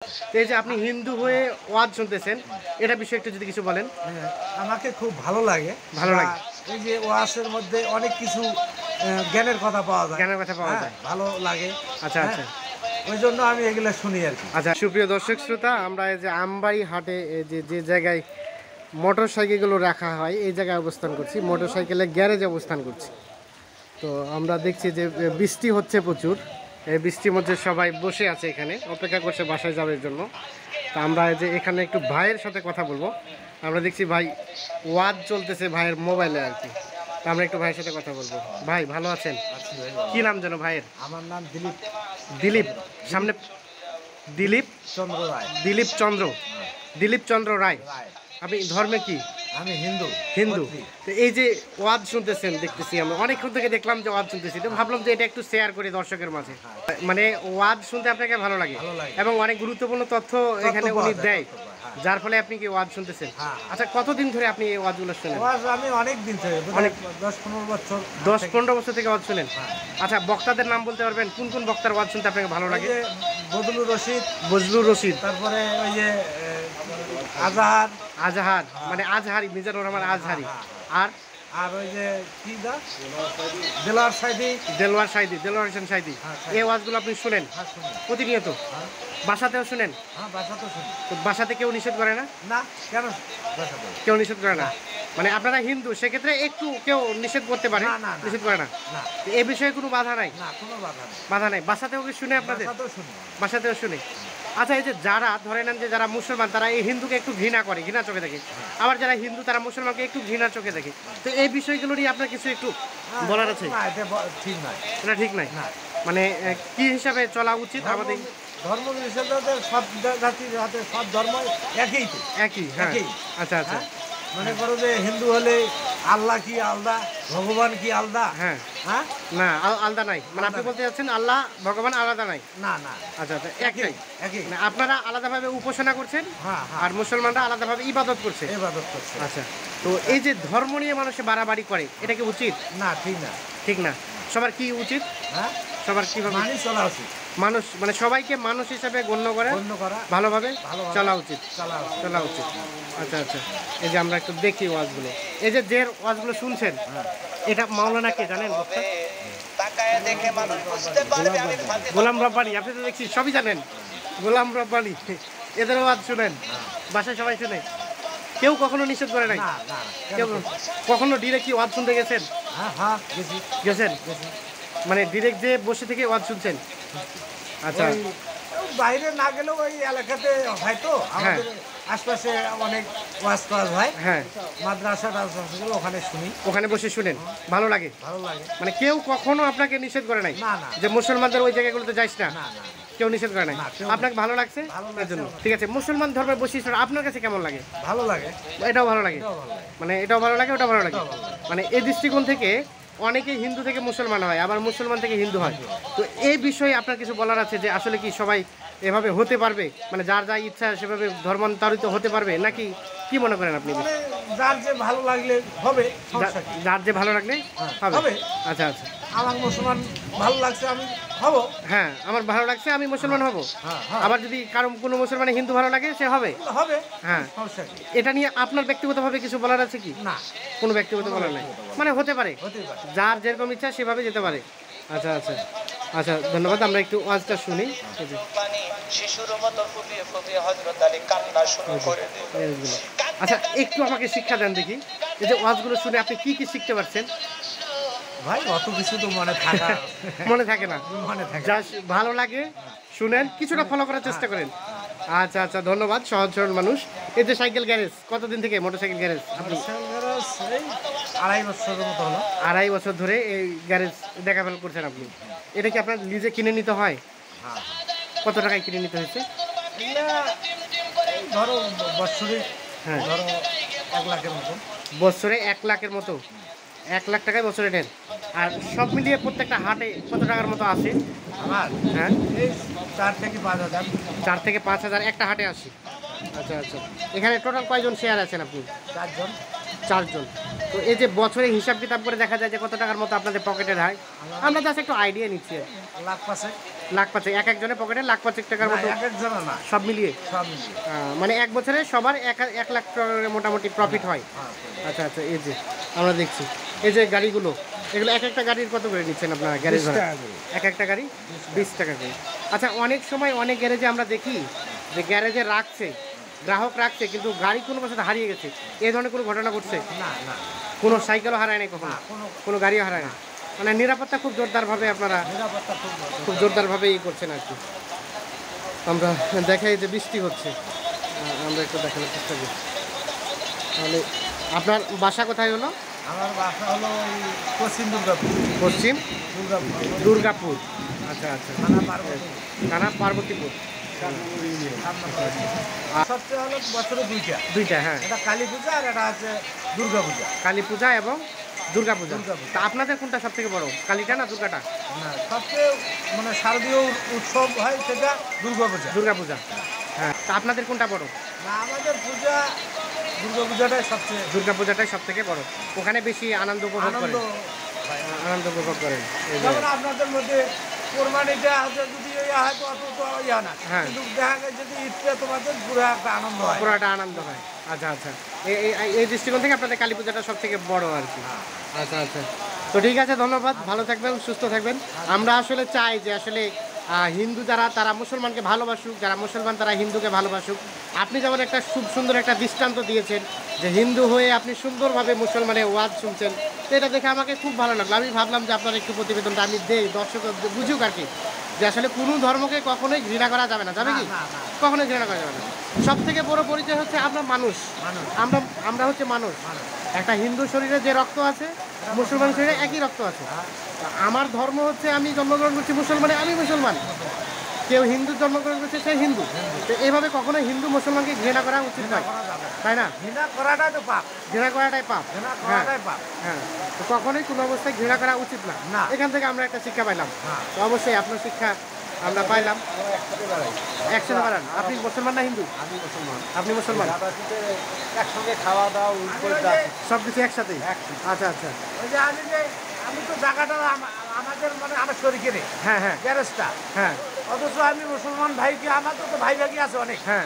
তো এই যে আপনি হিন্দু হয়ে ওয়াজ শুনতেছেন, এটা বিষয়ে একটু যদি কিছু বলেন। হ্যাঁ, আমাকে খুব ভালো লাগে। ভালো লাগে। এই যে ওয়াজের মধ্যে অনেক কিছু জ্ঞানের কথা পাওয়া যায়। জ্ঞানের কথা পাওয়া যায়। ভালো লাগে। আচ্ছা, হ্যাঁ, আচ্ছা। ওই জন্য আমি এগুলো শুনি আর কি। আচ্ছা, সুপ্রিয় দর্শক শ্রোতা, আমরা এই যে আমবাড়ি হাটে এই যে জায়গায় মোটর সাইকেলগুলো রাখা হয়, এই জায়গায় অবস্থান করছি। মোটর সাইকেলের গ্যারেজে অবস্থান করছি। তো আমরা দেখছি যে বৃষ্টি হচ্ছে প্রচুর। এই বৃষ্টির মধ্যে সবাই বসে আছে এখানে, অপেক্ষা করছে বাসায় যাওয়ার জন্য। তো আমরা এই যে এখানে একটু ভাইয়ের সাথে কথা বলবো। আমরা দেখছি ভাই ওয়াজ চলতেছে ভাইয়ের মোবাইলে আর কি। তো আমরা একটু ভাইয়ের সাথে কথা বলবো। ভাই ভালো আছেন? কি নাম যেন ভাইয়ের? আমার নাম দিলীপ দিলীপ। সামনে দিলীপ চন্দ্র রায়। দিলীপ চন্দ্র দিলীপ চন্দ্র রায়। রায়। আপনি ধর্মে কি? আমি হিন্দু। হিন্দু। তো এই যে ওয়াজ শুনতেছেন দেখতেছি, আমরা অনেকক্ষণ থেকে দেখলাম যে ওয়াজ শুনতেছি, তো ভাবলাম যে এটা একটু শেয়ার করি দর্শকের মাঝে। মানে ওয়াজ শুনতে আপনাকে ভালো লাগে ভালো লাগে। এবং অনেক গুরুত্বপূর্ণ তথ্য এখানে পাওয়া উনি যায়, দেয়, তথ্য পাওয়া যায়, হ্যাঁ। যার ফলে আপনি কি ওয়াজ শুনতেছেন। হ্যাঁ। আচ্ছা, কতদিন ধরে আপনি এই ওয়াজগুলো শোনেন? ওয়াজ আমি অনেক দিন থেকে, অনেক। 10-15 বছর। 10-15 বছর থেকে ওয়াজ শুনেন? হ্যাঁ। আচ্ছা, বক্তাদের নাম বলতে পারবেন? কোন কোন বক্তার ওয়াজ শুনতে আপনাকে ভালো ওই লাগে? যে বদলুর রশিদ, বজলুর রশিদ, তারপরে ওই যে আজহার, আজহার মানে আজহারি, মিজানুর রহমান আজহারি, আর আর ওই যে কি দা দেলার সাইদি। দেলোয়ার সাইদি, দেলোয়ার হোসেন সাইদি। হ্যাঁ, এই ওয়াজগুলো আপনি শুনেন হ্যাঁ শুনি। প্রতিনিয়ত? হ্যাঁ, বাসাতেও শুনেন? হ্যাঁ বাসা তো শুনি। তো বাসাতে কেউ নিষেধ করে না? না, কেন বাসা তো? কেউ নিষেধ করে না? মানে আপনারা হিন্দু, সেক্ষেত্রে একটু কেউ নিষেধ করতে পারে, না, না, না। নিষেধ করে না? না, তো এ বিষয়ে কোনো বাধা নাই? না, কোনো বাধা নেই। বাধা নাই। বাসাতেও কি শুনে আপনাদের? বাসা তো শুনি। বাসাতেও শুনে। আচ্ছা, এই যে যারা ধরে নেন যে যারা মুসলমান, তারা এই হিন্দুকে একটু ঘৃণা করে, ঘৃণা চোখে দেখে। আবার যারা হিন্দু তারা মুসলমানকে একটু ঘৃণা চোখে দেখে। তো এই বিষয়গুলো নিয়ে আপনার কিছু একটু বলার আছে? না, এটা ঠিক নয়। এটা ঠিক নাই। না। মানে কি হিসাবে চলা উচিত আমাদের? ধর্ম হিসেবে সব জাতির হাতে সব ধর্ম একই তো। একই, হ্যাঁ। একই। আচ্ছা, আচ্ছা। হ্যাঁ? মনে করো যে হিন্দু হলে আল্লাহ কি আলাদা, ভগবান কি আলাদা? হ্যাঁ। হ্যাঁ, না, আলাদা নাই। মানে আপনি বলতে চাচ্ছেন আল্লাহ ভগবান আলাদা নাই? না, না, আচ্ছা, আচ্ছা, একটাই। একই। মানে আপনারা আলাদাভাবে উপাসনা করছেন, হ্যাঁ, হ্যাঁ, আর মুসলমানরা আলাদাভাবে ইবাদত করছে। ইবাদত করছে। আচ্ছা, তো এই যে ধর্ম নিয়ে মানুষে বাড়াবাড়ি করে, এটা কি উচিত? না, ঠিক না। ঠিক না। সবার কি উচিত? হ্যাঁ, সবার কিভাবে? মানি চলা উচিত। মানুষ মানে সবাইকে মানুষ হিসাবে গণ্য করে গণ্য করা, ভালোভাবে ভালোভাবে চলা উচিত। চলা উচিত। চলা উচিত। আচ্ছা, আচ্ছা। এই যে আমরা একটু দেখি ওয়াজগুলো, এই যে ওয়াজগুলো শুনছেন, এটা মাওলানা কে জানেন? বক্তা গোলাম রব্বানি। আপনি তো দেখছি সবই জানেন। গোলাম রব্বানি, এদের ওয়াজ শুনেন? বাসায় সবাই শুনে? কেউ কখনো নিষেধ করে নাই? না, না, কেউ কখনো ডিরেক্ট কি ওয়াজ শুনতে গেছেন? হ্যাঁ, হ্যাঁ, গেছি। গেছেন? মানে ডিরেক্ট যে বসে থেকে ওয়াজ শুনছেন? আচ্ছা। ওই বাইরে না গেলেও ওই এলাকাতে হয়তো আমাদের আশপাশে অনেক ওয়াজ টাজ হয়। হ্যাঁ, মাদ্রাসা টাদ্রাসাগুলো ওখানে শুনি। ওখানে বসে শুনেন, ভালো লাগে? ভালো লাগে। মানে কেউ কখনো আপনাকে নিষেধ করে নাই না, না, যে মুসলমানদের ওই জায়গাগুলোতে যাইস না? না, না, কেউ নিষেধ করে নাই? না, কেউ আপনাকে ভালো লাগছে? ভালো এর লাগছে জন্য আমার। ঠিক আছে। মুসলমান ধর্মের বৈশিষ্ট্য আপনার কাছে কেমন লাগে? ভালো লাগে। এটাও ভালো লাগে? এটাও ভালো লাগে। মানে এটাও ভালো লাগে, ওটাও ভালো লাগে? এটাও ভালো লাগে। মানে এই দৃষ্টিকোণ থেকে অনেকেই হিন্দু থেকে মুসলমান হয়, আবার মুসলমান থেকে হিন্দু হয়। তো এই বিষয়ে আপনার কিছু বলার আছে যে আসলে কি সবাই এভাবে হতে পারবে? মানে যার যা ইচ্ছা সেভাবে ধর্মান্তরিত হতে পারবে, নাকি কি মনে করেন আপনি? মানে যার যে ভালো লাগলে হবে, সমস্যা কি? যার যে ভালো লাগলে হ্যাঁ, হবে। হবে। আচ্ছা, আচ্ছা। আমার মুসলমান ভালো লাগছে, আমি হব। হ্যাঁ, আমার ভালো লাগছে, আমি মুসলমান হব। হ্যাঁ, হ্যাঁ। আবার যদি কারো কোনো মুসলমানের হিন্দু ভালো লাগে, সে হবে। হবে। হ্যাঁ। সমস্যা কি? এটা নিয়ে আপনার ব্যক্তিগতভাবে কিছু বলার আছে কি? না, কোনো ব্যক্তিগত বলার নাই, মানে হতে পারে, হতেই পারে। যার যেরকম ইচ্ছা সেভাবে যেতে পারে। আচ্ছা, আচ্ছা, আচ্ছা, ধন্যবাদ। আমরা একটু ওয়াজটা শুনি। এই যে শিশুর মতো ফুপিয়ে ফুপিয়ে হযরত আলী কান্না শুরু করে দিল। ওয়াজগুলো। আচ্ছা, একটু আমাকে শিক্ষা দেন দেখি, এই যে ওয়াজগুলো শুনে আপনি কি কি শিখতে পারছেন? ভাই অত কিছু তো মনে থাকা মনে থাকে না? মনে থাকে। যা ভালো লাগে শুনেন, কিছুটা ফলো করার চেষ্টা করেন। আচ্ছা, আচ্ছা, ধন্যবাদ। সহজ সরল মানুষ। এই যে সাইকেল গ্যারেজ, কতদিন থেকে মোটরসাইকেল গ্যারেজ আপনি? এই 2.5 বছরের মতো হলো। 2.5 বছর ধরে এই গ্যারেজ দেখাফেল করছেন আপনি। এটা কি আপনার নিজে কিনে নিতে হয়? হ্যাঁ, কত টাকায় কিনে নিতে হয়েছে? এগুলা এই ধরো বৎসরে, হ্যাঁ, ধরো 1 লাখের মতো। বছরে 1 লাখের মতো। 1 লাখ টাকায় বছরে নেন। আর সব মিলিয়ে প্রত্যেকটা হাটে কত টাকার মতো আসে? আমার হ্যাঁ, এই 4 থেকে 5 হাজার। 4 থেকে 5 হাজার একটা হাটে আসে। আচ্ছা, আচ্ছা। এখানে টোটাল কয়জন শেয়ার আছেন আপনি? 4 জন। 4 জন। তো এই যে বছরে হিসাব কিতাব করে দেখা যায় যে কত টাকার মতো আপনাদের পকেটে হয়? আমরা জাস্ট একটু আইডিয়া নিচ্ছি। লাখ পাশে। লাখ পাঁচেক, এক একজনের পকেটে লাখ পাঁচেক টাকার না, মতো এক একজনের না, সব মিলিয়ে। সব মিলিয়ে। মানে এক বছরে সবার 1 লাখ টাকার মোটামুটি প্রফিট হয়। হ্যাঁ, আচ্ছা আচ্ছা, এই যে আমরা দেখছি এই যে গাড়িগুলো, এগুলো এক একটা গাড়ির কত করে নিচ্ছেন আপনারা গ্যারেজ 20 ভাড়া? টাকা করে। এক একটা গাড়ি 20 টাকা করে। আচ্ছা, অনেক সময় অনেক গ্যারেজে আমরা দেখি যে গ্যারেজে রাখছে, গ্রাহক রাখছে, কিন্তু গাড়ি কোনো বছর হারিয়ে গেছে, এই ধরনের কোনো ঘটনা ঘটছে? না না কোনো সাইকেলও হারায় নাই কখনো? না, কোনো কোনো গাড়িও হারায় না? মানে নিরাপত্তা খুব জোরদারভাবে আপনারা নিরাপত্তা খুব ভালো। খুব জোরদারভাবে ই করছেন আর কি। আমরা দেখাই যে বৃষ্টি হচ্ছে, আমরা একটু দেখানোর চেষ্টা করি। তাহলে আপনার বাসা কোথায় হলো? আমার বাসা হলো ওই পশ্চিম দুর্গাপুর। পশ্চিম দুর্গাপুর দুর্গাপুর। আচ্ছা আচ্ছা, থানা পার্বতী। থানা পার্বতীপুর। সবচেয়ে হলো বছরে দুইটা, দুইটা, হ্যাঁ, এটা কালী পূজা আর এটা হচ্ছে দুর্গা পূজা। কালী পূজা এবং দুর্গা পূজা। দুর্গাপূজা। তা আপনাদের কোনটা সব থেকে বড়, কালীটা না দুর্গাটা? না, সবচেয়ে মানে শারদীয় উৎসব হয় সেটা দুর্গা পূজা। দুর্গা পূজা, হ্যাঁ। তা আপনাদের কোনটা বড়? না, আমাদের পূজা দুর্গা পূজাটাই সবচেয়ে দুর্গা পূজাটাই সব থেকে বড়, ওখানে বেশি আনন্দ উপভোগ আনন্দ করেন। হয়। আনন্দ উপভোগ করেন, এই যে। যেমন আপনাদের মধ্যে কোরবানিটা হচ্ছে যদি ইয়ে হয় তো অত তো ইয়ে না, হ্যাঁ। কিন্তু দেখা যায় যদি ঈদটা তোমাদের পুরো একটা আনন্দ হয়। পুরোটা আনন্দ হয়। আচ্ছা আচ্ছা, এই দৃষ্টিকোণ থেকে আপনাদের কালী পূজাটা সব থেকে বড় আর কি। আচ্ছা আচ্ছা, তো ঠিক আছে, ধন্যবাদ, ভালো থাকবেন, সুস্থ থাকবেন। আমরা আসলে চাই যে আসলে হিন্দু যারা তারা মুসলমানকে ভালোবাসুক, যারা মুসলমান তারা হিন্দুকে ভালোবাসুক। আপনি যেমন একটা খুব সুন্দর একটা দৃষ্টান্ত দিয়েছেন যে হিন্দু হয়ে আপনি সুন্দরভাবে মুসলমানের ওয়াজ শুনছেন, তো এটা দেখে আমাকে খুব ভালো লাগলো। আমি ভাবলাম যে আপনার একটু প্রতিবেদনটা আমি দেই, দর্শক বুঝুক আর কি, যে আসলে কোনো ধর্মকে কখনোই ঘৃণা করা যাবে না। যাবে কি? না, না। কখনোই ঘৃণা করা যাবে না। সব থেকে বড় পরিচয় হচ্ছে আমরা মানুষ। মানুষ। আমরা হচ্ছে মানুষ। একটা হিন্দু শরীরে যে রক্ত আছে, মুসলমান শরীরে একই রক্ত আছে। তা আমার ধর্ম হচ্ছে, আমি জন্মগ্রহণ করছি মুসলমানে, আমি মুসলমান। কেউ হিন্দু জন্মগ্রহণ করছে, সে হিন্দু। তো এইভাবে কখনোই হিন্দু মুসলমানকে ঘৃণা করা উচিত নয়, করা যাবে না। তাই না? ঘৃণা করাটাই তো পাপ, ঘৃণা করাটাই পাপ। ঘৃণা হ্যাঁ করাটাই পাপ। হ্যাঁ, তো কখনোই কোনো অবস্থায় ঘৃণা করা উচিত না। না। এখান থেকে আমরা একটা শিক্ষা পাইলাম। হ্যাঁ। তো অবশ্যই আপনার শিক্ষা আমরা পাইলাম। আমরা একসাথে বেড়াই। একসাথে বাড়ান। আপনি মুসলমান না হিন্দু? আমি মুসলমান। আপনি মুসলমান। দাদাতে একসঙ্গে খাওয়া দাওয়া উঠবো সব কিছু একসাথেই? আচ্ছা আচ্ছা, ওই যে আমি তো জায়গাটা আমাদের মানে আমার শরীরে হ্যাঁ হ্যাঁ গ্যারেজটা, হ্যাঁ অথচ আমি মুসলমান ভাইকে, আমার তো ভাই ভাগি আছে অনেক। হ্যাঁ,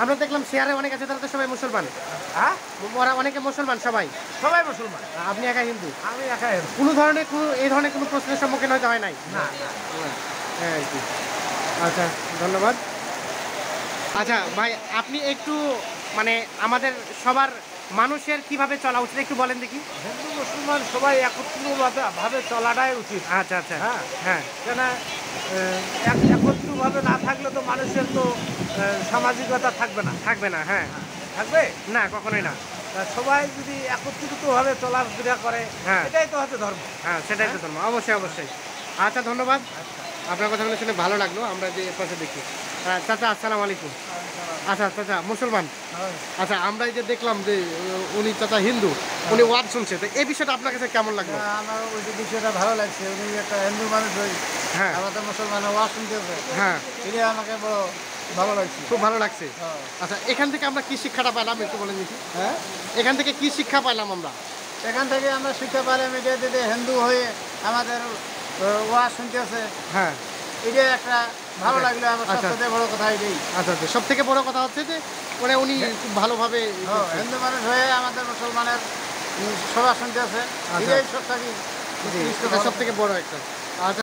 আমরা দেখলাম শেয়ারে অনেক আছে, তারা তো সবাই মুসলমান। হ্যাঁ, ওরা অনেকে মুসলমান সবাই, সবাই মুসলমান, আপনি একা হিন্দু। আমি একাই। এই ধরনের কোনো প্রশ্নের সম্মুখীন হতে হয় নাই? না না, হ্যাঁ আর কি। আচ্ছা, ধন্যবাদ। আচ্ছা ভাই, আপনি একটু মানে আমাদের সবার মানুষের কিভাবে চলা উচিত একটু বলেন দেখি। হিন্দু মুসলমান সবাই একত্রিতভাবে চলাটাই উচিত। আচ্ছা আচ্ছা, হ্যাঁ হ্যাঁ কেন একত্রিতভাবে না থাকলে তো মানুষের তো সামাজিকতা থাকবে না। থাকবে না, হ্যাঁ থাকবে না, কখনোই না। তা সবাই যদি একত্রিতভাবে চলাফেরা করে, হ্যাঁ। এটাই তো হচ্ছে ধর্ম। হ্যাঁ, সেটাই তো ধর্ম, অবশ্যই অবশ্যই। আচ্ছা, ধন্যবাদ, আপনার কথাগুলো শুনে ভালো লাগলো। আমরা যে পাশে দেখি, চাচা আসসালামু আলাইকুম। আচ্ছা চাচা মুসলমান। আচ্ছা, আমরা এই যে দেখলাম যে উনি চাচা হিন্দু, উনি ওয়াজ শুনছে, তো এই বিষয়টা আপনার কাছে কেমন লাগলো? আমার ওই যে বিষয়টা ভালো লাগছে, উনি একটা হিন্দু মানুষ হই, হ্যাঁ আমাদের মুসলমানের ওয়াজ শুনতেছে, হ্যাঁ, এটা আমাকে বড় ভালো লাগছে। খুব ভালো লাগছে। আচ্ছা, এখান থেকে আমরা কি শিক্ষাটা পেলাম একটু বলেন দেখি। হ্যাঁ, এখান থেকে কি শিক্ষা পেলাম আমরা? এখান থেকে আমরা শিক্ষা পাইলাম এটা যে হিন্দু হয়ে আমাদের ওয়াজ শুনতেছে, হ্যাঁ, এটা একটা ভালো আচ্ছা। লাগলো। আমার আচ্ছা। সবথেকে বড় কথা এটাই। আচ্ছা আচ্ছা, সব থেকে বড় কথা হচ্ছে যে মানে উনি খুব ভালোভাবে হিন্দু মানুষ হয়ে আমাদের মুসলমানের সভা শুনতেছে, আচ্ছা। এটাই সব থাকি সব থেকে বড় একটা। আচ্ছা।